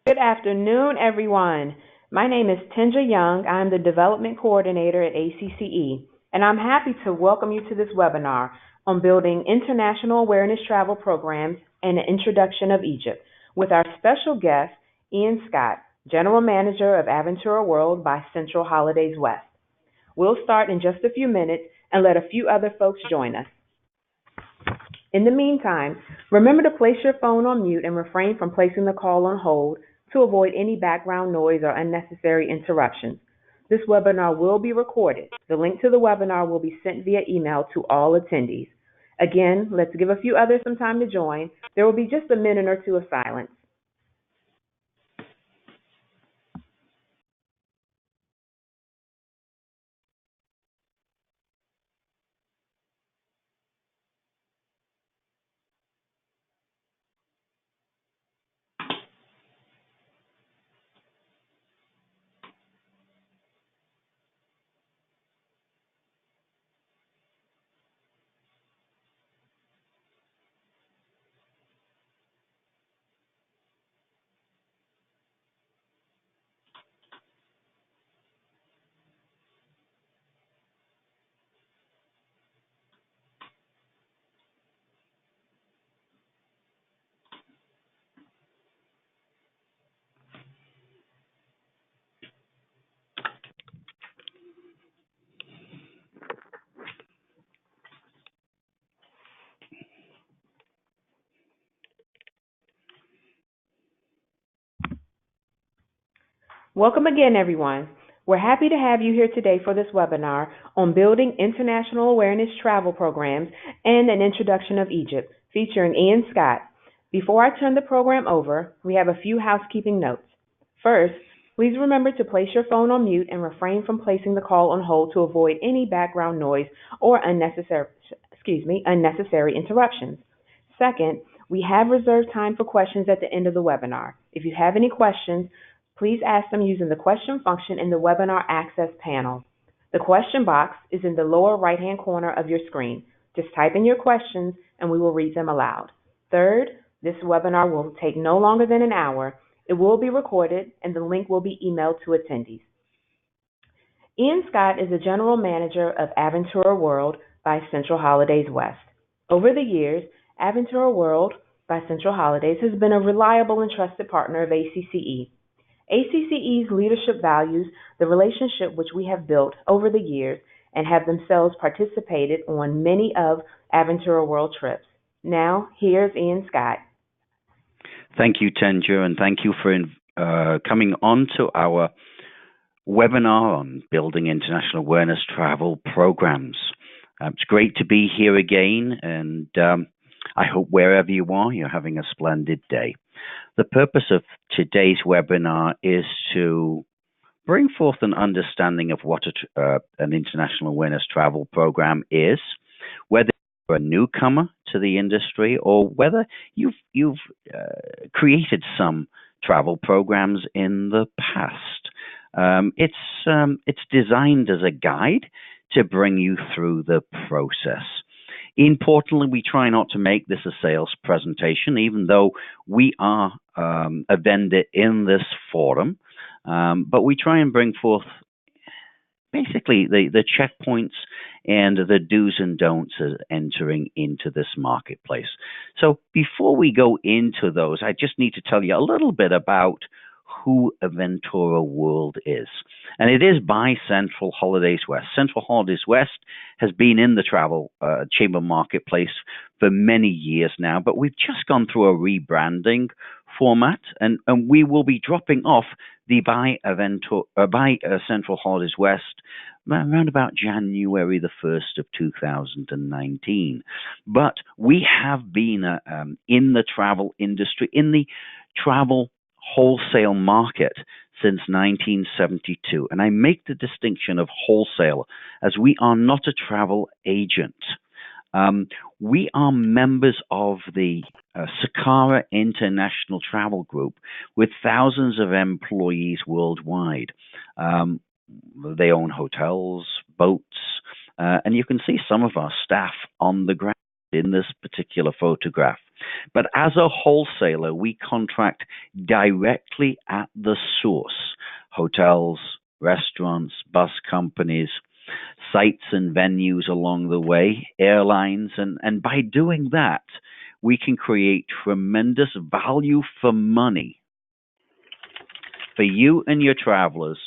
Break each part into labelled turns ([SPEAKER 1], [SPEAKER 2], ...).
[SPEAKER 1] Good afternoon, everyone. My name is Tenja Young. I'm the Development Coordinator at ACCE, and I'm happy to welcome you to this webinar on building international awareness travel programs and the introduction of Egypt with our special guest, Ian Scott, General Manager of Aventura World by Central Holidays West. We'll start in just a few minutes and let a few other folks join us. In the meantime, remember to place your phone on mute and refrain from placing the call on hold to avoid any background noise or unnecessary interruptions. This webinar will be recorded. The link to the webinar will be sent via email to all attendees. Again, let's give a few others some time to join. There will be just a minute or two of silence. Welcome again, everyone. We're happy to have you here today for this webinar on building international awareness travel programs and an introduction of Egypt, featuring Ian Scott. Before I turn the program over, we have a few housekeeping notes. First, please remember to place your phone on mute and refrain from placing the call on hold to avoid any background noise or unnecessary interruptions. Second, we have reserved time for questions at the end of the webinar. If you have any questions, please ask them using the question function in the webinar access panel. The question box is in the lower right-hand corner of your screen. Just type in your questions and we will read them aloud. Third, this webinar will take no longer than an hour. It will be recorded and the link will be emailed to attendees. Ian Scott is the General Manager of Aventura World by Central Holidays West. Over the years, Aventura World by Central Holidays has been a reliable and trusted partner of ACCE. ACCE's leadership values the relationship which we have built over the years and have themselves participated on many of Aventura World trips. Now, here's Ian Scott.
[SPEAKER 2] Thank you, Tenja, and thank you for coming on to our webinar on building international awareness travel programs. It's great to be here again, and I hope wherever you are, you're having a splendid day. The purpose of today's webinar is to bring forth an understanding of what an international awareness travel program is, whether you're a newcomer to the industry or whether you've created some travel programs in the past. It's designed as a guide to bring you through the process. Importantly, we try not to make this a sales presentation, even though we are a vendor in this forum, but we try and bring forth basically the checkpoints and the do's and don'ts as entering into this marketplace. So before we go into those, I just need to tell you a little bit about who Aventura World is. And it is by Central Holidays West. Central Holidays West has been in the travel chamber marketplace for many years now, but we've just gone through a rebranding format, and we will be dropping off the by Central Holidays West around about January the 1st of 2019. But we have been in the travel industry, in the travel wholesale market since 1972. And I make the distinction of wholesale as we are not a travel agent. We are members of the Sakara International Travel Group with thousands of employees worldwide. They own hotels, boats, and you can see some of our staff on the ground in this particular photograph. But as a wholesaler, we contract directly at the source: hotels, restaurants, bus companies, sites and venues along the way, airlines, and by doing that, we can create tremendous value for money for you and your travelers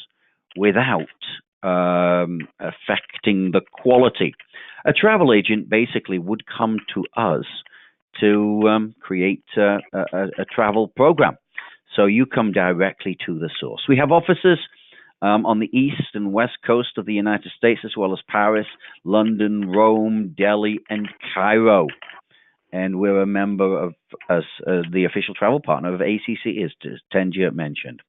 [SPEAKER 2] without affecting the quality. A travel agent basically would come to us to create a travel program. So you come directly to the source. We have offices on the east and west coast of the United States, as well as Paris, London, Rome, Delhi, and Cairo. And we're a member of, as the official travel partner of ACC, as Tangier mentioned.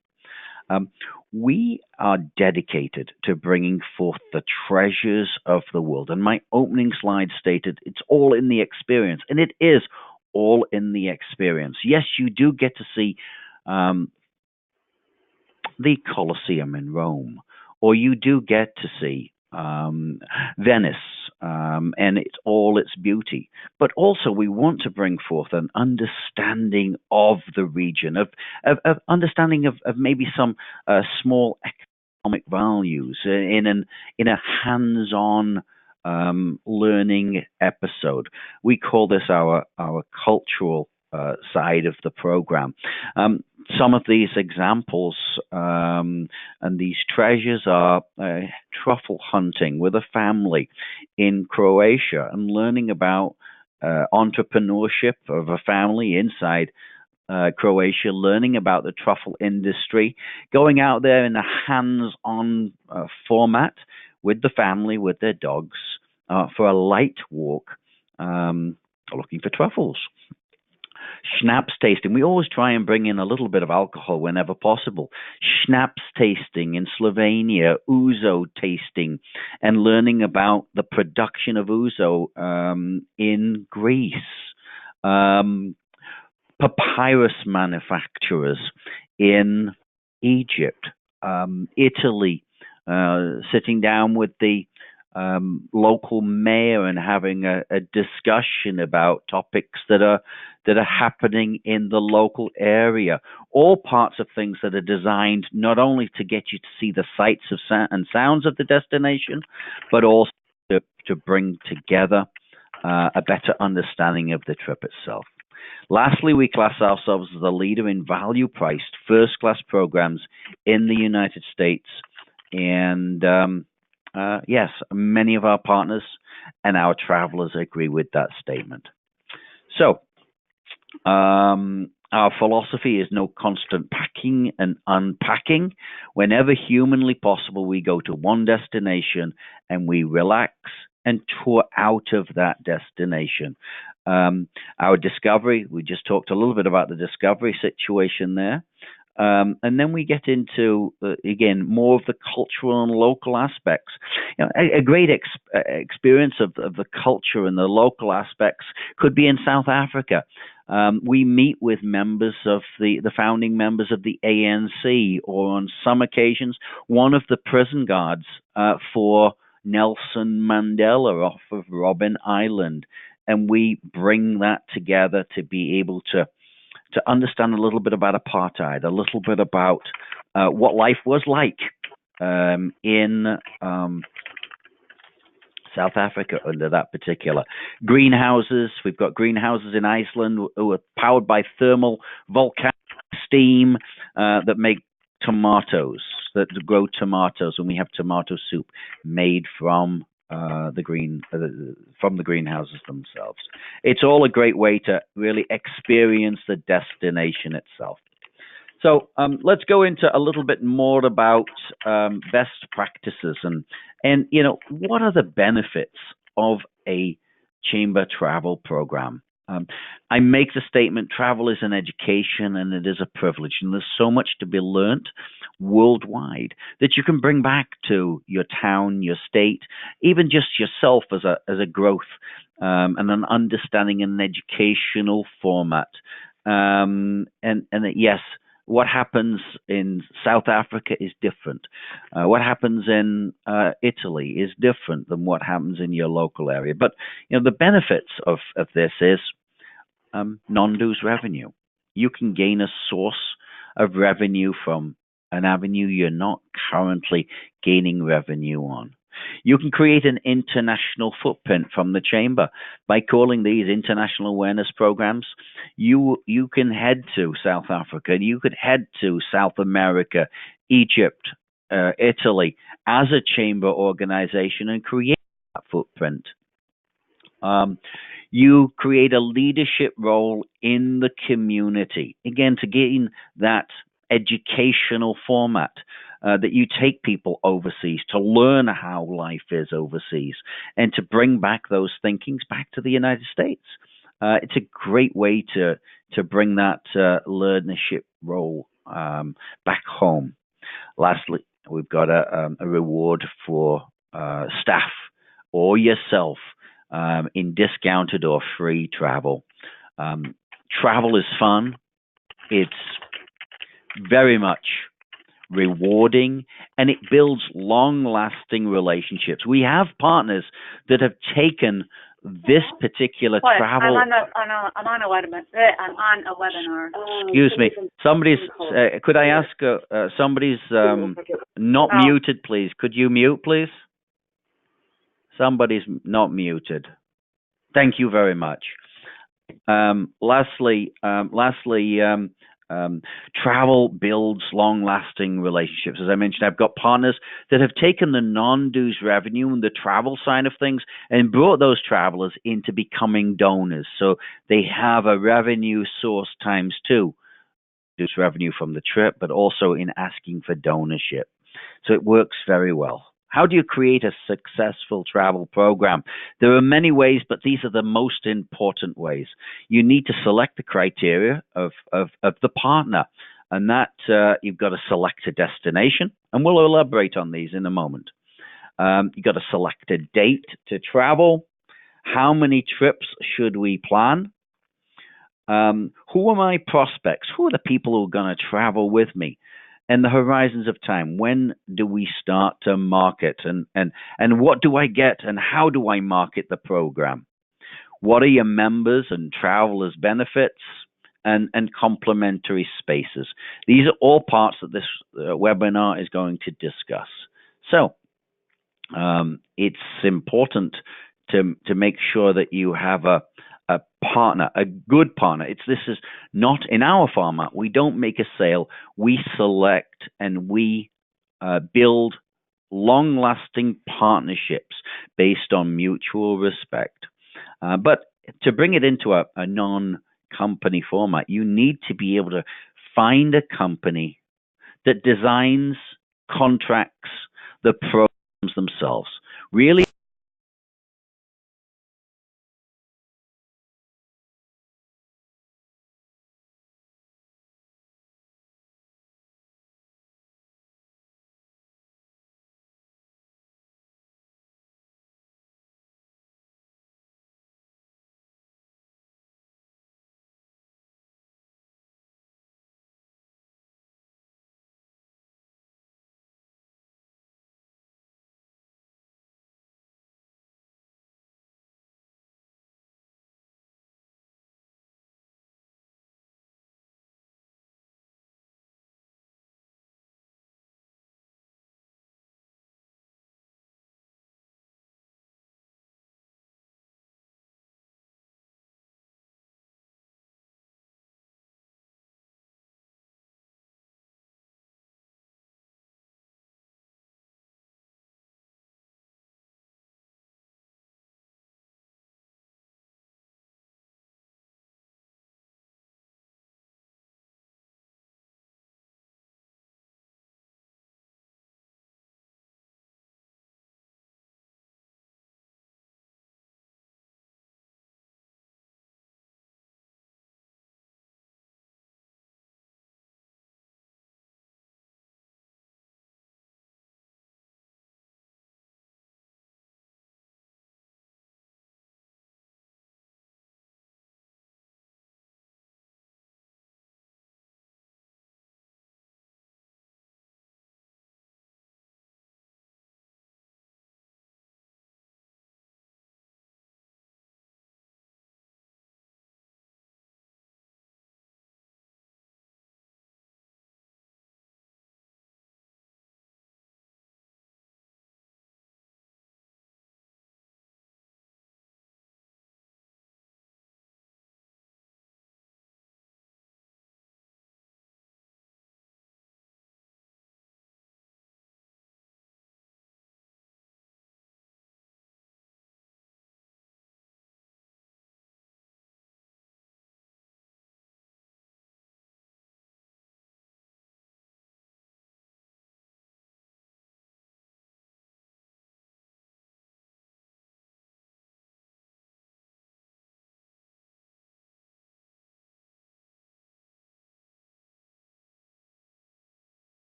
[SPEAKER 2] We are dedicated to bringing forth the treasures of the world. And my opening slide stated it's all in the experience, and it is all in the experience. Yes, you do get to see the Colosseum in Rome, or you do get to see Venice and it's all its beauty. But also, we want to bring forth an understanding of the region, of understanding of maybe some small economic values in a hands-on learning episode. We call this our cultural side of the program. Some of these examples and these treasures are truffle hunting with a family in Croatia and learning about entrepreneurship of a family inside Croatia, learning about the truffle industry, going out there in a hands-on format with the family, with their dogs, for a light walk, looking for truffles. Schnapps tasting. We always try and bring in a little bit of alcohol whenever possible. Schnapps tasting in Slovenia, ouzo tasting, and learning about the production of ouzo in Greece. Papyrus manufacturers in Egypt, Italy, sitting down with the local mayor and having a discussion about topics that are happening in the local area. All parts of things that are designed not only to get you to see the sights of and sounds of the destination, but also to bring together a better understanding of the trip itself. Lastly, we class ourselves as a leader in value-priced first-class programs in the United States. And yes, many of our partners and our travelers agree with that statement. So, our philosophy is no constant packing and unpacking. Whenever humanly possible, we go to one destination and we relax and tour out of that destination. Our discovery, we just talked a little bit about the discovery situation there. And then we get into, again, more of the cultural and local aspects. You know, a great experience of the culture and the local aspects could be in South Africa. We meet with members of the founding members of the ANC, or on some occasions, one of the prison guards for Nelson Mandela off of Robben Island. And we bring that together to be able to understand a little bit about apartheid, a little bit about what life was like in South Africa under that particular. Greenhouses, we've got greenhouses in Iceland who are powered by thermal volcanic steam that make tomatoes, that grow tomatoes, and we have tomato soup made from the greenhouses themselves. It's all a great way to really experience the destination itself. So let's go into a little bit more about best practices and you know, what are the benefits of a chamber travel program. I make the statement: travel is an education and it is a privilege, and there's so much to be learnt worldwide that you can bring back to your town, your state, even just yourself as a growth and an understanding and an educational format. And that, yes, what happens in South Africa is different. What happens in Italy is different than what happens in your local area. But you know, the benefits of this is non-dues revenue. You can gain a source of revenue from an avenue you're not currently gaining revenue on. You can create an international footprint from the chamber by calling these international awareness programs. You can head to South Africa, you could head to South America, Egypt, Italy as a chamber organization and create that footprint. Um, you create a leadership role in the community. Again, to gain that educational format that you take people overseas to learn how life is overseas and to bring back those thinkings back to the United States. It's a great way to bring that leadership role back home. Lastly, we've got a reward for staff or yourself in discounted or free travel. Travel is fun. It's very much rewarding and it builds long lasting relationships. We have partners that have taken this particular
[SPEAKER 3] What?
[SPEAKER 2] travel.
[SPEAKER 3] I'm on a webinar. I'm on a webinar.
[SPEAKER 2] Excuse me. Somebody's. Could I ask? Somebody's not
[SPEAKER 3] Oh.
[SPEAKER 2] muted, please. Could you mute, please? Somebody's not muted. Thank you very much. Lastly, travel builds long-lasting relationships. As I mentioned, I've got partners that have taken the non-dues revenue and the travel side of things and brought those travelers into becoming donors. So they have a revenue source times two, dues revenue from the trip, but also in asking for donorship. So it works very well. How do you create a successful travel program? There are many ways, but these are the most important ways. You need to select the criteria of the partner, and that you've got to select a destination, and we'll elaborate on these in a moment. You've got to select a date to travel. How many trips should we plan? Who are my prospects? Who are the people who are going to travel with me? And the horizons of time. When do we start to market? And what do I get and how do I market the program? What are your members and travelers' benefits and complimentary spaces? These are all parts that this webinar is going to discuss. So it's important to make sure that you have a partner, a good partner. This is not in our format. We don't make a sale. We select and we build long-lasting partnerships based on mutual respect. But to bring it into a non-company format, you need to be able to find a company that designs, contracts the programs themselves. Really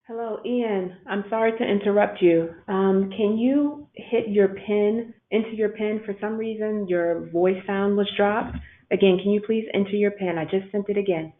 [SPEAKER 1] Hello, Ian. I'm sorry to interrupt you. Can you hit your pin, enter your pin? For some reason, your voice sound was dropped. Again, can you please enter your pin? I just sent it again.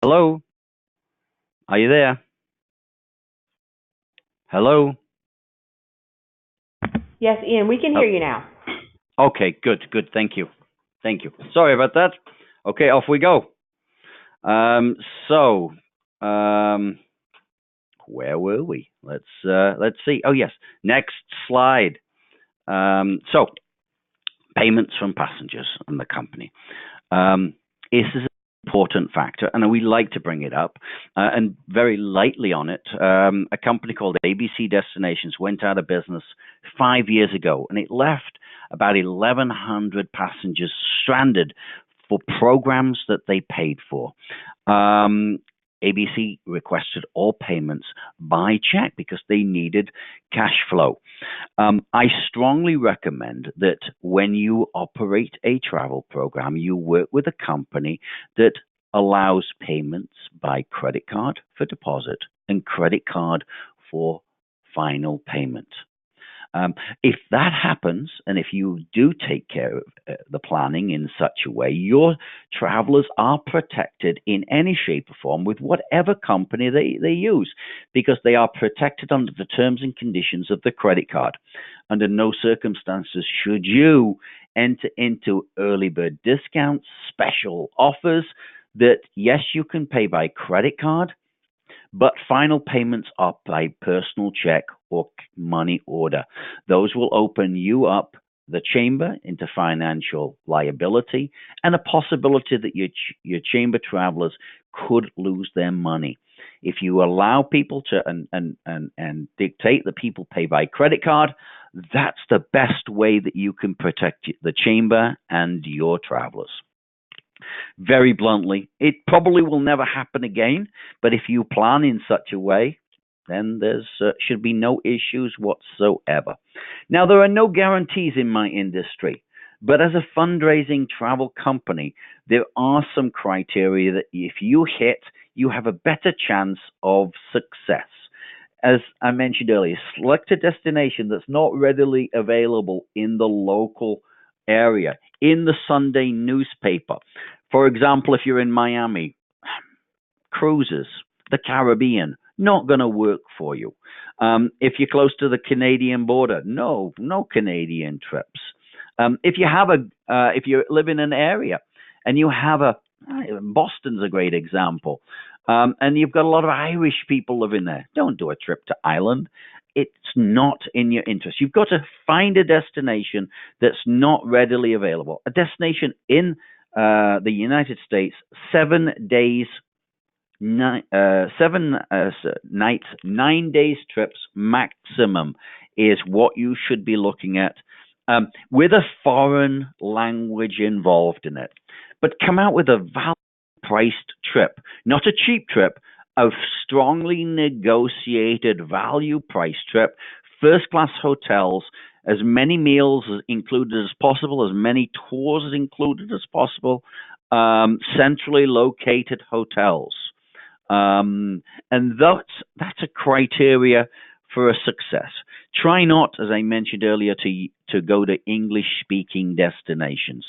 [SPEAKER 2] Hello, are you there? Hello.
[SPEAKER 1] Yes, Ian, we can
[SPEAKER 2] Oh,
[SPEAKER 1] hear you now.
[SPEAKER 2] okay, good, good. Thank you, thank you. Sorry about that. Okay, off we go. Um, so, um, where were we? Let's see. Oh yes, next slide. So payments from passengers and the company. This is an important factor, and we like to bring it up and very lightly on it. A company called ABC Destinations went out of business 5 years ago, and it left about 1,100 passengers stranded for programs that they paid for. Um, ABC requested all payments by check because they needed cash flow. I strongly recommend that when you operate a travel program, you work with a company that allows payments by credit card for deposit and credit card for final payment. If that happens, and if you do take care of the planning in such a way, your travelers are protected in any shape or form with whatever company they use, because they are protected under the terms and conditions of the credit card. Under no circumstances should you enter into early bird discounts, special offers that, yes, you can pay by credit card, but final payments are by personal check or money order. Those will open you up, the chamber, into financial liability and a possibility that your chamber travelers could lose their money. If you allow people to and dictate that people pay by credit card, that's the best way that you can protect the chamber and your travelers. Very bluntly, it probably will never happen again. But if you plan in such a way, then there's should be no issues whatsoever. Now, there are no guarantees in my industry, but as a fundraising travel company, there are some criteria that if you hit, you have a better chance of success. As I mentioned earlier, select a destination that's not readily available in the local area, in the Sunday newspaper. For example, if you're in Miami, cruises, the Caribbean, not going to work for you. If you're close to the Canadian border, no Canadian trips. If you have if you live in an area and you have Boston's a great example, and you've got a lot of Irish people living there, don't do a trip to Ireland. It's not in your interest. You've got to find a destination that's not readily available. A destination in the United States, 7 days nights, 9 days trips maximum is what you should be looking at, with a foreign language involved in it. But come out with a value-priced trip, not a cheap trip, a strongly negotiated value-priced trip, first-class hotels, as many meals included as possible, as many tours included as possible, centrally located hotels. And that's a criteria for a success. Try not, as I mentioned earlier, to go to English-speaking destinations.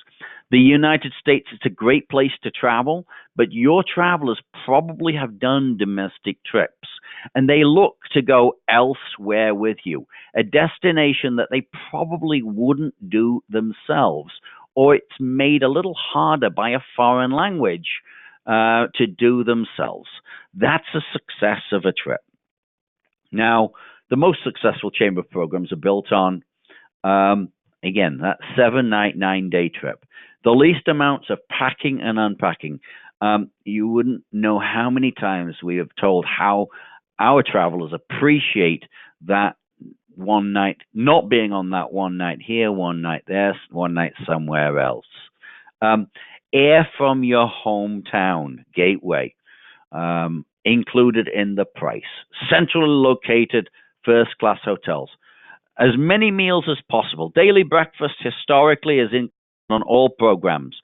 [SPEAKER 2] The United States is a great place to travel, but your travelers probably have done domestic trips, and they look to go elsewhere with you, a destination that they probably wouldn't do themselves, or it's made a little harder by a foreign language to do themselves. That's a success of a trip. Now, the most successful chamber programs are built on, again, that 7-night, 9-day trip. The least amounts of packing and unpacking. You wouldn't know how many times we have told how our travelers appreciate that one night, not being on that one night here, one night there, one night somewhere else. Air from your hometown gateway, included in the price. Centrally located first-class hotels. As many meals as possible. Daily breakfast historically is in on all programs,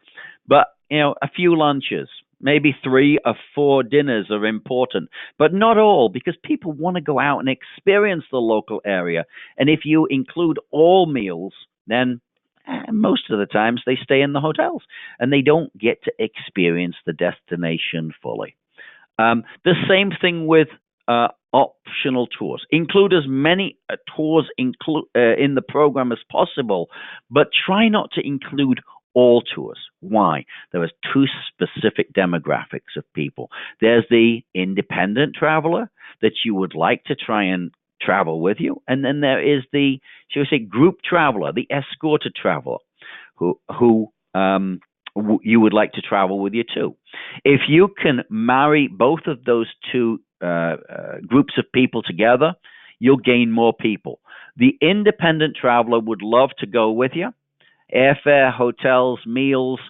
[SPEAKER 2] but a few lunches, maybe 3 or 4 dinners are important, but not all, because people want to go out and experience the local area. And if you include all meals, then most of the times they stay in the hotels and they don't get to experience the destination fully. The same thing with optional tours. Include as many tours in the program as possible, but try not to include all tours. Why? There are 2 specific demographics of people. There's the independent traveler that you would like to try and travel with you, and then there is the, shall we say, group traveler, the escorted traveler, who you would like to travel with you too. If you can marry both of those 2 groups of people together, you'll gain more people. The independent traveler would love to go with you. Airfare, hotels, meals,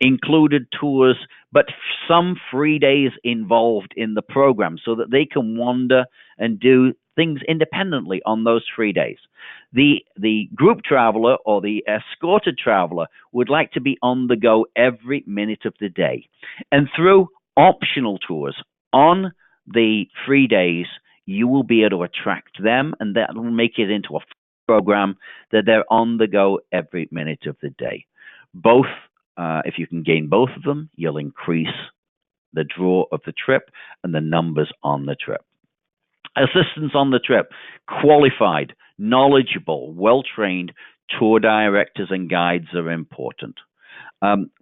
[SPEAKER 2] included tours, but some free days involved in the program so that they can wander and do things independently on those 3 days. The group traveler or the escorted traveler would like to be on the go every minute of the day. And through optional tours on the 3 days, you will be able to attract them, and that will make it into a program that they're on the go every minute of the day. Both, if you can gain both of them, you'll increase the draw of the trip and the numbers on the trip. Assistants on the trip, qualified, knowledgeable, well-trained tour directors and guides are important.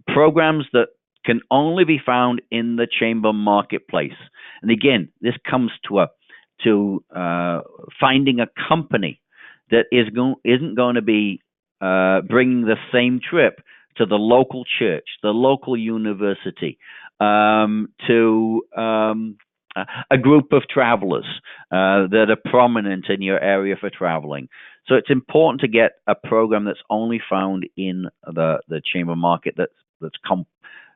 [SPEAKER 2] Programs that can only be found in the chamber marketplace. And again, this comes to finding a company that isn't going to be bringing the same trip to the local church, the local university, to a group of travelers that are prominent in your area for traveling. So it's important to get a program that's only found in the chamber market that's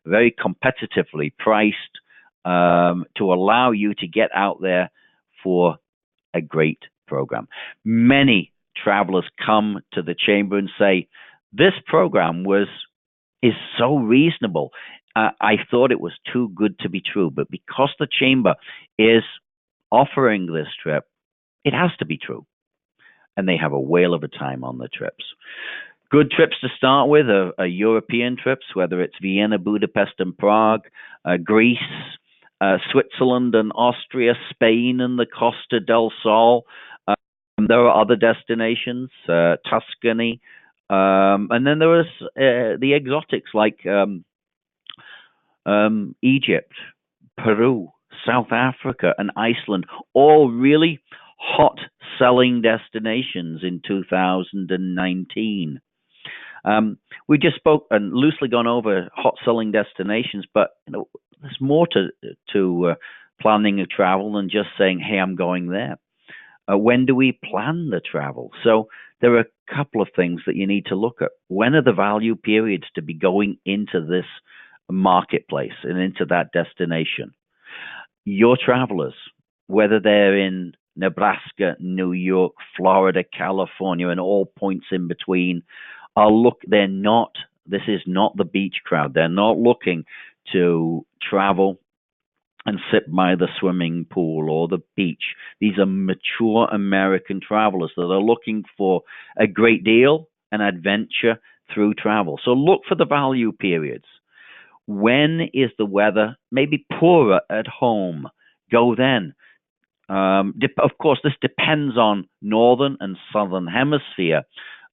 [SPEAKER 2] very competitively priced, to allow you to get out there for a great program. Many travelers come to the chamber and say, this program is so reasonable. I thought it was too good to be true, but because the chamber is offering this trip, it has to be true. And they have a whale of a time on the trips. Good trips to start with are European trips, whether it's Vienna, Budapest, and Prague, Greece, Switzerland and Austria, Spain and the Costa del Sol. There are other destinations, Tuscany, and then there is the exotics like Egypt, Peru, South Africa, and Iceland, all really hot-selling destinations in 2019. We just spoke and loosely gone over hot-selling destinations, but there's more to planning a travel than just saying, "Hey, I'm going there." When do we plan the travel? So there are a couple of things that you need to look at. When are the value periods to be going into this marketplace and into that destination? Your travelers, whether they're in Nebraska, New York, Florida, California, and all points in between, this is not the beach crowd. They're not looking to travel and sit by the swimming pool or the beach. These are mature American travelers that are looking for a great deal, an adventure through travel. So look for the value periods. When is the weather maybe poorer at home? Go then. Of course, this depends on northern and southern hemisphere,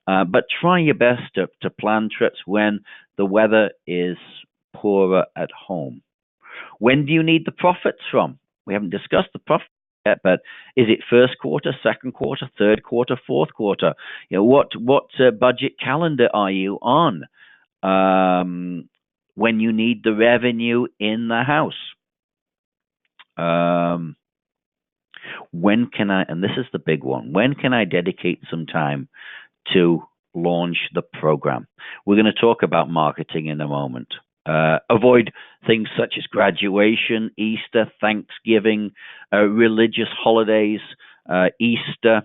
[SPEAKER 2] but try your best to plan trips when the weather is poorer at home. When do you need the profits from? We haven't discussed the profit yet, but is it first quarter, second quarter, third quarter, fourth quarter? What budget calendar are you on when you need the revenue in the house? When can I, and this is the big one, when can I dedicate some time to launch the program? We're going to talk about marketing in a moment. Avoid things such as graduation, Easter, Thanksgiving, religious holidays, Easter,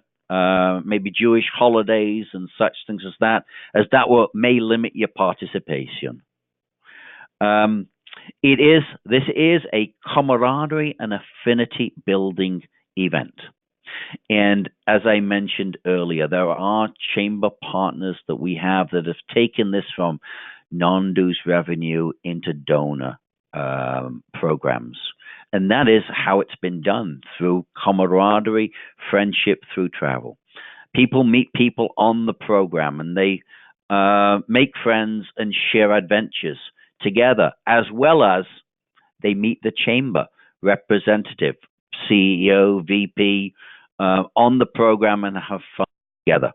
[SPEAKER 2] maybe Jewish holidays and such things as that may limit your participation. This is a camaraderie and affinity building event. And as I mentioned earlier, there are chamber partners that we have that have taken this from non-dues revenue into donor programs. And that is how it's been done, through camaraderie, friendship, through travel. People meet people on the program, and they make friends and share adventures together, as well as they meet the chamber representative, CEO, VP, on the program and have fun together.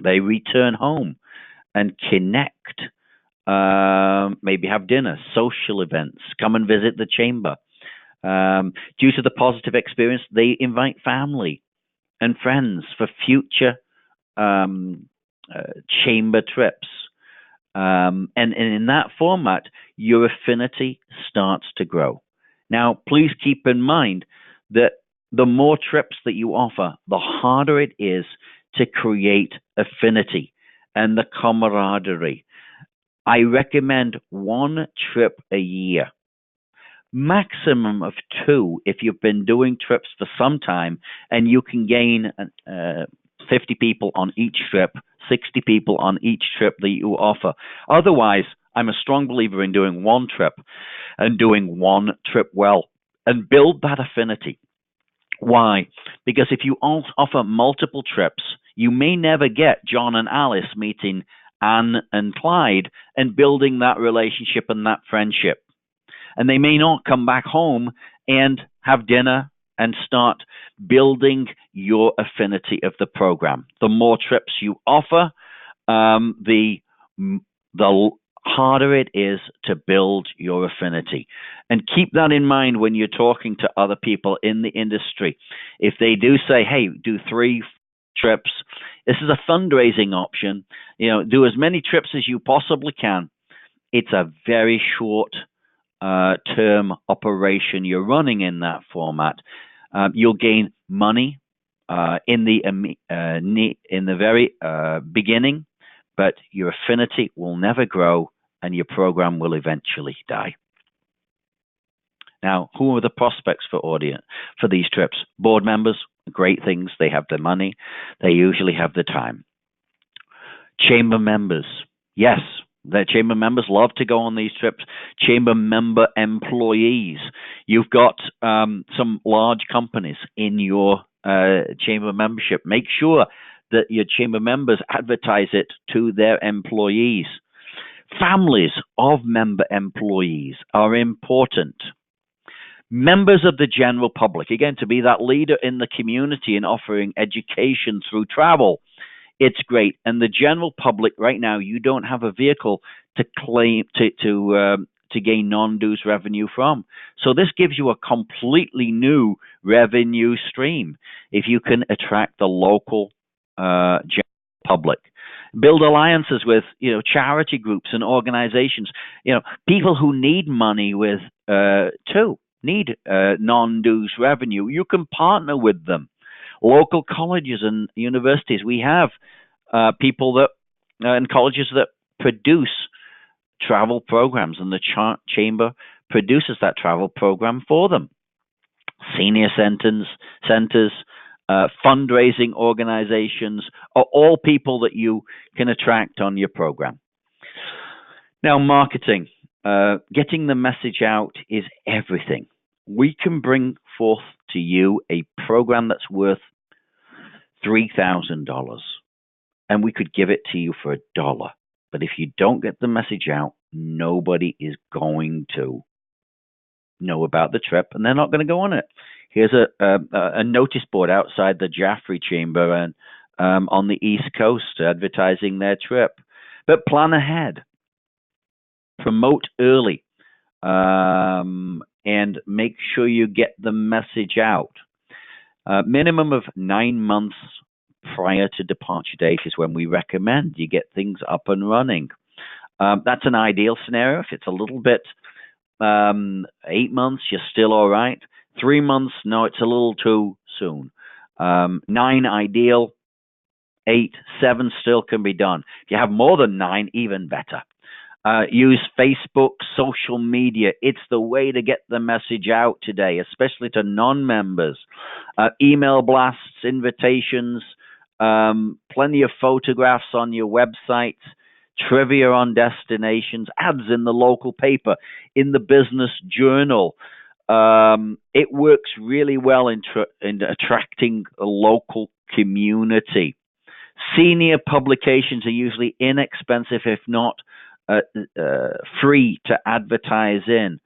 [SPEAKER 2] They return home and connect, maybe have dinner, social events, come and visit the chamber. Due to the positive experience, they invite family and friends for future chamber trips. And in that format, your affinity starts to grow. Now, please keep in mind that the more trips that you offer, the harder it is to create affinity and the camaraderie. I recommend 1 trip a year, maximum of 2 if you've been doing trips for some time and you can gain 50 people on each trip, 60 people on each trip that you offer. Otherwise, I'm a strong believer in doing 1 trip and doing 1 trip well and build that affinity. Why? Because if you offer multiple trips, you may never get John and Alice meeting Anne and Clyde and building that relationship and that friendship. And they may not come back home and have dinner and start building your affinity of the program. The more trips you offer, the harder it is to build your affinity. And keep that in mind when you're talking to other people in the industry. If they do say, hey, do 3 trips, this is a fundraising option. Do as many trips as you possibly can. It's a very short term operation you're running in that format. You'll gain money in the very beginning, but your affinity will never grow and your program will eventually die. Now, who are the prospects for these trips? Board members, great things. They have the money. They usually have the time. Chamber members, yes, the chamber members love to go on these trips. Chamber member employees. You've got some large companies in your chamber membership. Make sure that your chamber members advertise it to their employees. Families of member employees are important. Members of the general public, again, to be that leader in the community and offering education through travel, it's great. And the general public right now, you don't have a vehicle to claim to to gain non-dues revenue from. So this gives you a completely new revenue stream if you can attract the local general public. Build alliances with charity groups and organizations, people who need money with need non-dues revenue. You can partner with them. Local colleges and universities, we have people that and colleges that produce travel programs, and the chamber produces that travel program for them. Senior centers, fundraising organizations are all people that you can attract on your program. Now, marketing, getting the message out is everything. We can bring forth to you a program that's worth $3,000, and we could give it to you for $1. But if you don't get the message out, nobody is going to know about the trip, and they're not going to go on it. Here's a notice board outside the Jaffrey Chamber and on the East Coast advertising their trip. But plan ahead, promote early, and make sure you get the message out. Minimum of 9 months prior to departure date is when we recommend you get things up and running. That's an ideal scenario. If it's a little bit 8 months, you're still all right. 3 months, no, it's a little too soon. 9 ideal. 8, 7 still can be done. If you have more than 9, even better. Use Facebook, social media. It's the way to get the message out today, especially to non-members. Email blasts, invitations, plenty of photographs on your website, trivia on destinations, ads in the local paper, in the business journal. It works really well in attracting a local community. Senior publications are usually inexpensive, if not free to advertise in.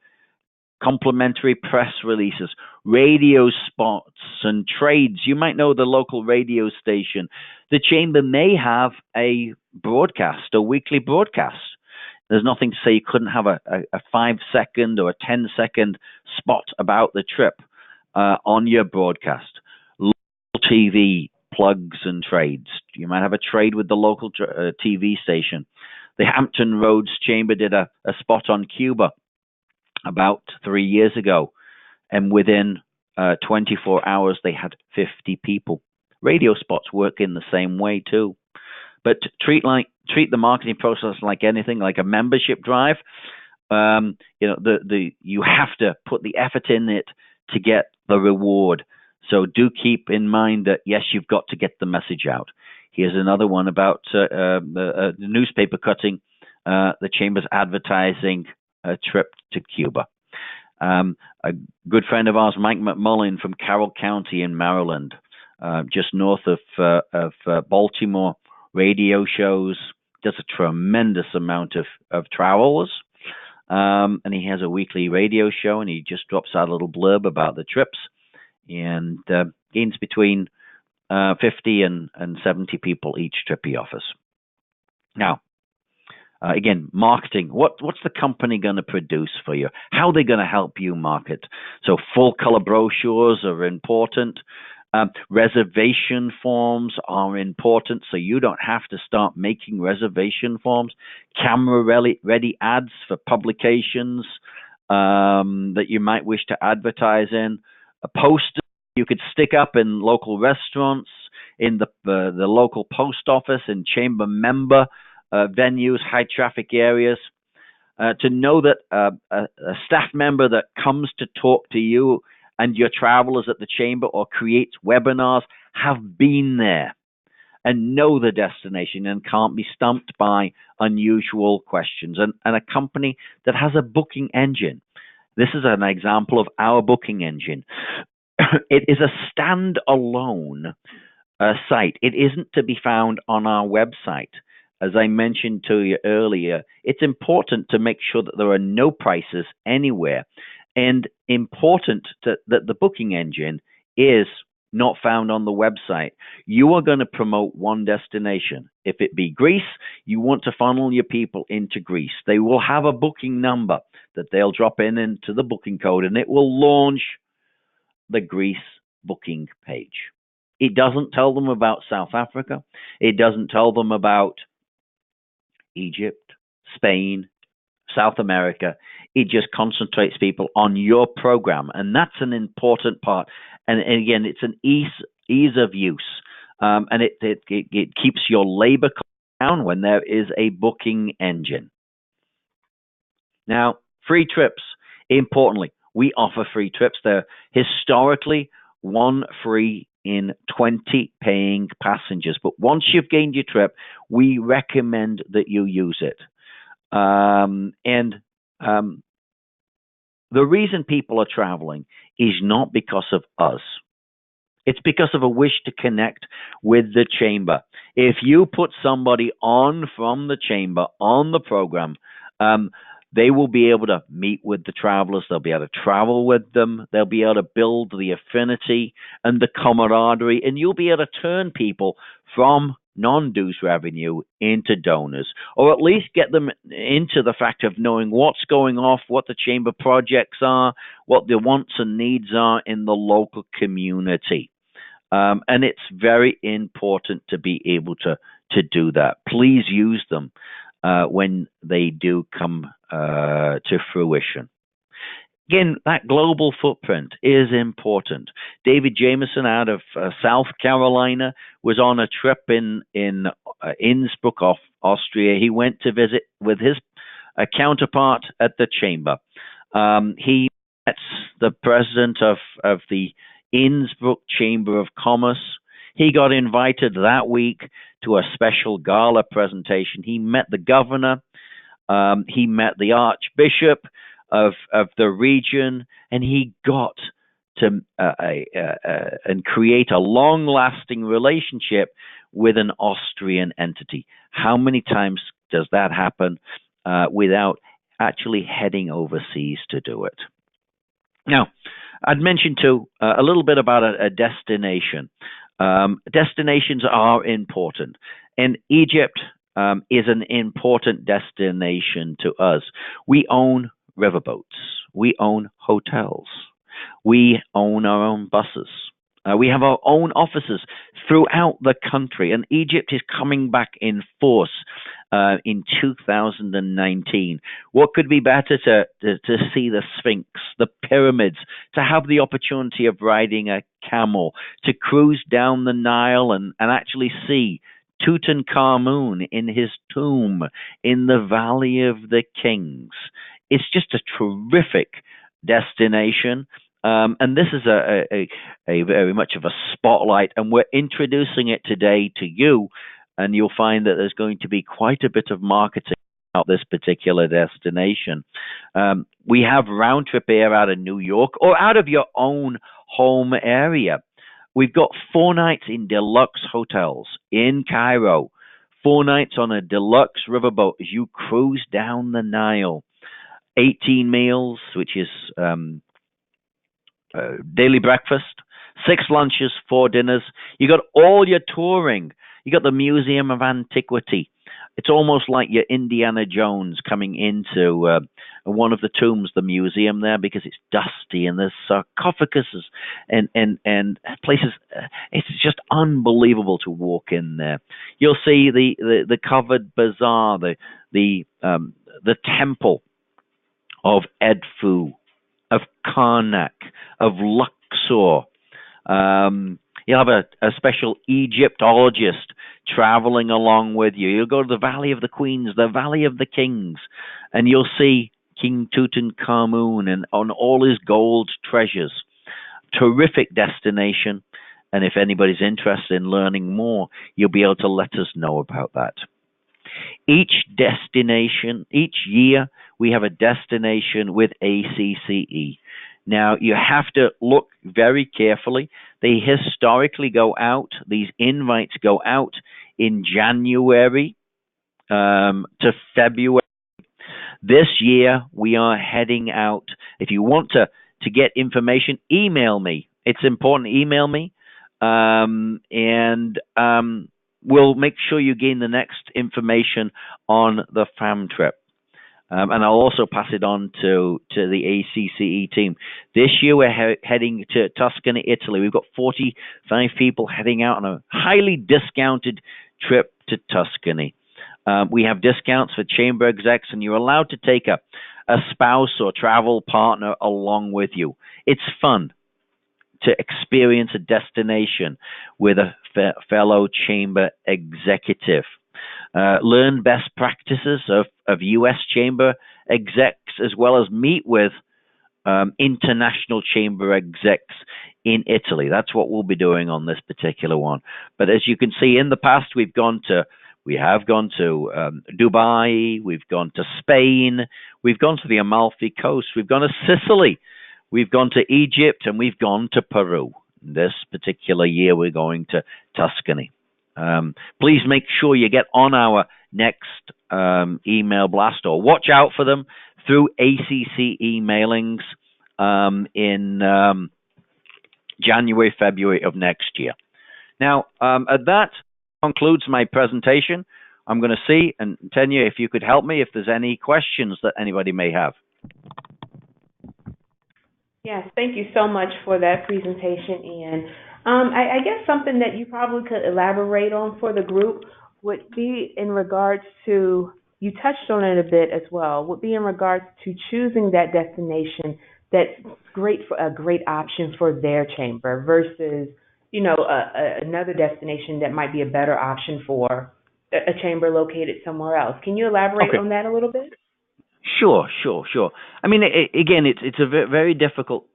[SPEAKER 2] Complimentary press releases, radio spots, and trades. You might know the local radio station. The chamber may have a broadcast, a weekly broadcast. There's nothing to say you couldn't have a 5-second or a 10-second spot about the trip on your broadcast. Local TV plugs and trades. You might have a trade with the local TV station. The Hampton Roads Chamber did a spot on Cuba about 3 years ago, and within 24 hours they had 50 people. Radio spots work in the same way too. But treat the marketing process like anything, like a membership drive. You have to put the effort in it to get the reward. So do keep in mind that yes, you've got to get the message out. Here's another one about the newspaper cutting. The chamber's advertising a trip to Cuba. A good friend of ours, Mike McMullen from Carroll County in Maryland, just north of Baltimore, radio shows, does a tremendous amount of travels. And he has a weekly radio show, and he just drops out a little blurb about the trips, and gains between 50 and 70 people each trip he offers. Now, again, marketing. What's the company going to produce for you? How are they going to help you market? So full color brochures are important. Reservation forms are important, so you don't have to start making reservation forms. Camera ready ads for publications that you might wish to advertise in. A poster you could stick up in local restaurants, in the local post office, in chamber member venues, high traffic areas. To know that a staff member that comes to talk to you and your travelers at the chamber or creates webinars have been there and know the destination and can't be stumped by unusual questions. And a company that has a booking engine. This is an example of our booking engine. It is a standalone site. It isn't to be found on our website. As I mentioned to you earlier, it's important to make sure that there are no prices anywhere, and important that the booking engine is not found on the website. You are going to promote one destination. If it be Greece, you want to funnel your people into Greece. They will have a booking number that they'll drop in into the booking code, and it will launch the Greece booking page. It doesn't tell them about South Africa. It doesn't tell them about Egypt, Spain, South America. It just concentrates people on your program, and that's an important part. And again, it's an ease of use, and it keeps your labor cost down when there is a booking engine. Now, free trips. Importantly, we offer free trips. They're historically one free in 20 paying passengers. But once you've gained your trip, we recommend that you use it. The reason people are traveling is not because of us. It's because of a wish to connect with the chamber. If you put somebody on from the chamber on the program, they will be able to meet with the travelers. They'll be able to travel with them. They'll be able to build the affinity and the camaraderie, and you'll be able to turn people from non-dues revenue into donors, or at least get them into the fact of knowing what's going off, what the chamber projects are, what the wants and needs are in the local community. And it's very important to be able to do that. Please use them when they do come to fruition. Again, that global footprint is important. David Jameson out of South Carolina was on a trip in Innsbruck, Austria. He went to visit with his counterpart at the chamber. He met the president of the Innsbruck Chamber of Commerce. He got invited that week to a special gala presentation. He met the governor. He met the archbishop of the region, and he got to and create a long-lasting relationship with an Austrian entity. How many times does that happen without actually heading overseas to do it? Now, I'd mentioned too a little bit about a destination. Destinations are important, and Egypt is an important destination to us. We own riverboats. We own hotels. We own our own buses. We have our own offices throughout the country, and Egypt is coming back in force in 2019. What could be better to see the Sphinx, the pyramids, to have the opportunity of riding a camel, to cruise down the Nile and actually see Tutankhamun in his tomb in the Valley of the Kings. It's just a terrific destination. And this is a very much of a spotlight, and we're introducing it today to you, and you'll find that there's going to be quite a bit of marketing about this particular destination. We have round-trip air out of New York or out of your own home area. We've got 4 nights in deluxe hotels in Cairo, 4 nights on a deluxe riverboat as you cruise down the Nile, 18 meals, which is daily breakfast, 6 lunches, 4 dinners. You got all your touring. You got the Museum of Antiquity. It's almost like you're Indiana Jones coming into one of the tombs, the museum there, because it's dusty and there's sarcophaguses and places. It's just unbelievable to walk in there. You'll see the covered bazaar, the temple of Edfu, of Karnak, of Luxor. You'll have a special Egyptologist traveling along with you. You'll go to the Valley of the Queens, the Valley of the Kings, and you'll see King Tutankhamun and on all his gold treasures. Terrific destination. And if anybody's interested in learning more, you'll be able to let us know about that. Each destination, each year, we have a destination with ACCE. Now, you have to look very carefully. They historically go out, these invites go out in January to February. This year, we are heading out. If you want to get information, email me. It's important. Email me. and we'll make sure you gain the next information on the fam trip. And I'll also pass it on to the ACCE team. This year we're heading to Tuscany, Italy. We've got 45 people heading out on a highly discounted trip to Tuscany. We have discounts for chamber execs, and you're allowed to take a spouse or travel partner along with you. It's fun to experience a destination with a fellow chamber executive. Learn best practices of U.S. chamber execs, as well as meet with international chamber execs in Italy. That's what we'll be doing on this particular one. But as you can see, in the past, we have gone to Dubai, we've gone to Spain, we've gone to the Amalfi Coast, we've gone to Sicily, we've gone to Egypt, and we've gone to Peru. This particular year, we're going to Tuscany. Please make sure you get on our next email blast, or watch out for them through ACCE mailings in January, February of next year. Now, that concludes my presentation. I'm going to see, and Tanya, if you could help me if there's any questions that anybody may have.
[SPEAKER 1] Yes, thank you so much for that presentation, Ian. I guess something that you probably could elaborate on for the group would be in regards to, you touched on it a bit as well, would be in regards to choosing that destination that's great for a great option for their chamber versus, another destination that might be a better option for a chamber located somewhere else. Can you elaborate on that a little bit?
[SPEAKER 2] Sure. I mean, again, it's a very difficult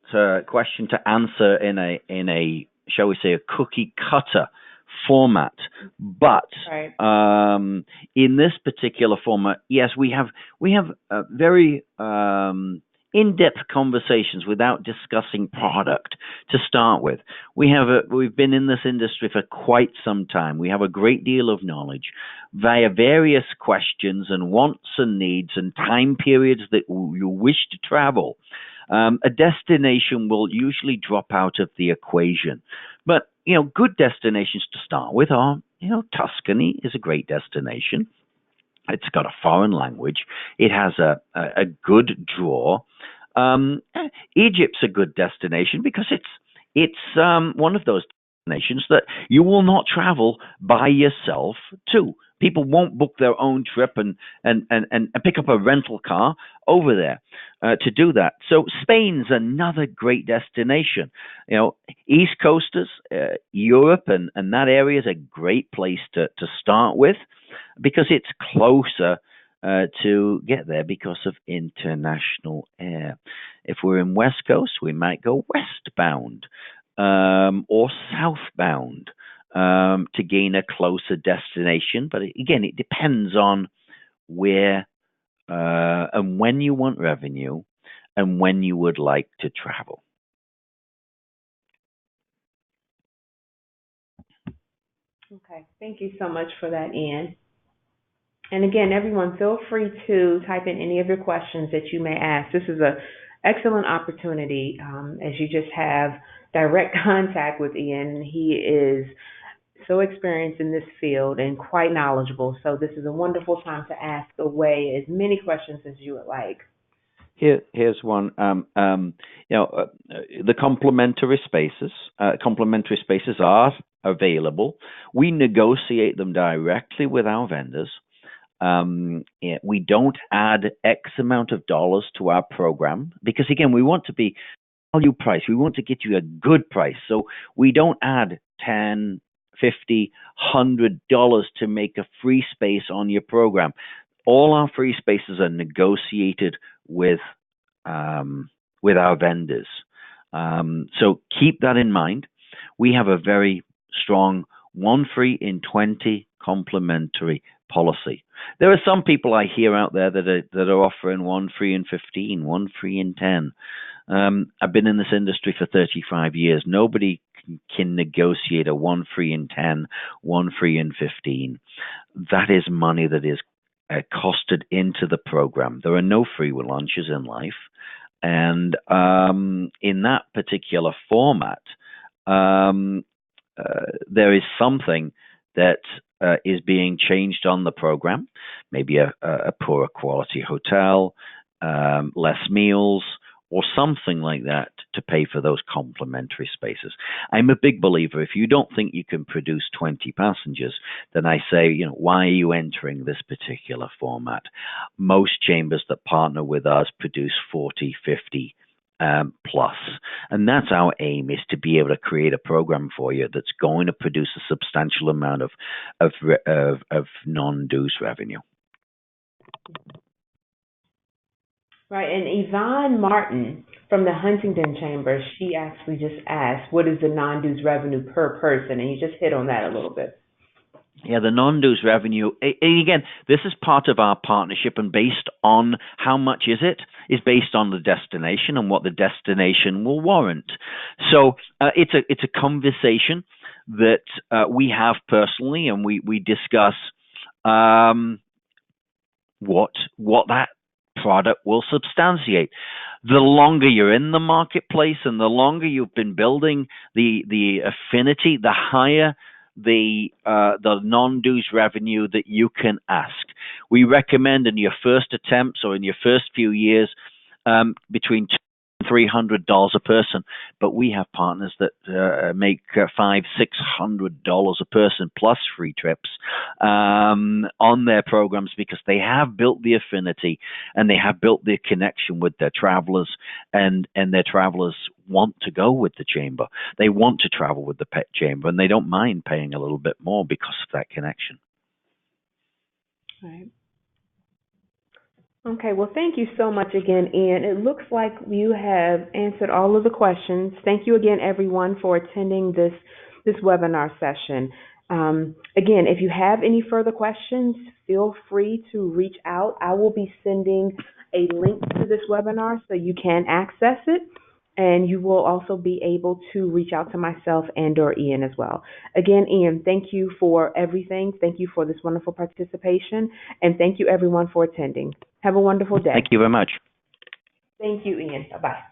[SPEAKER 2] question to answer in a shall we say, a cookie cutter format. But in this particular format, yes, we have very in-depth conversations without discussing product to start with. We've been in this industry for quite some time. We have a great deal of knowledge via various questions and wants and needs and time periods that you wish to travel. A destination will usually drop out of the equation. But, good destinations to start with are, Tuscany is a great destination. It's got a foreign language. It has a good draw. Egypt's a good destination because it's one of those destinations that you will not travel by yourself to. People won't book their own trip and pick up a rental car over there to do that. So Spain's another great destination. East Coasters, Europe and that area is a great place to start with because it's closer to get there because of international air. If we're in West Coast, we might go westbound or southbound to gain a closer destination. But again, it depends on where and when you want revenue and when you would like to travel.
[SPEAKER 1] Okay, thank you so much for that, Ian. And again, everyone, feel free to type in any of your questions that you may ask. This is an excellent opportunity as you just have direct contact with Ian. He is so experienced in this field and quite knowledgeable. So this is a wonderful time to ask away as many questions as you would like.
[SPEAKER 2] Here's one. The complimentary spaces. Complimentary spaces are available. We negotiate them directly with our vendors. We don't add X amount of dollars to our program because, again, we want to be value price. We want to get you a good price. So we don't add $10, $50, $100 to make a free space on your program. All our free spaces are negotiated with our vendors. So keep that in mind. We have a very strong 1 free in 20 complimentary policy. There are some people I hear out there that are offering 1 free in 15, 1 free in 10. I've been in this industry for 35 years. Nobody can negotiate a 1 free in 10, 1 free in 15. That is money that is costed into the program. There are no free lunches in life. And in that particular format, there is something that is being changed on the program, maybe a poorer quality hotel, less meals, or something like that to pay for those complimentary spaces. I'm a big believer, if you don't think you can produce 20 passengers, then I say, why are you entering this particular format? Most chambers that partner with us produce 40, 50 plus. And that's our aim, is to be able to create a program for you that's going to produce a substantial amount of non-dues revenue.
[SPEAKER 1] Right, and Yvonne Martin from the Huntington Chamber, she actually just asked, what is the non-dues revenue per person? And you just hit on that a little bit.
[SPEAKER 2] Yeah, the non-dues revenue, again, this is part of our partnership, and based on how much is based on the destination and what the destination will warrant. So it's a conversation that we have personally, and we discuss what that product will substantiate. The longer you're in the marketplace and the longer you've been building the affinity, the higher the non-dues revenue that you can ask. We recommend in your first attempts or in your first few years between $300 a person, but we have partners that make $500-600 a person plus free trips on their programs, because they have built the affinity and they have built the connection with their travelers, and their travelers want to go with the chamber. They want to travel with the pet chamber, and they don't mind paying a little bit more because of that connection.
[SPEAKER 1] Right. Okay, well, thank you so much again, Ian. It looks like you have answered all of the questions. Thank you again, everyone, for attending this webinar session. Again, if you have any further questions, feel free to reach out. I will be sending a link to this webinar so you can access it, and you will also be able to reach out to myself and or Ian as well. Again, Ian, thank you for everything. Thank you for this wonderful participation, and thank you, everyone, for attending. Have a wonderful day.
[SPEAKER 2] Thank you very much.
[SPEAKER 1] Thank you, Ian. Bye-bye.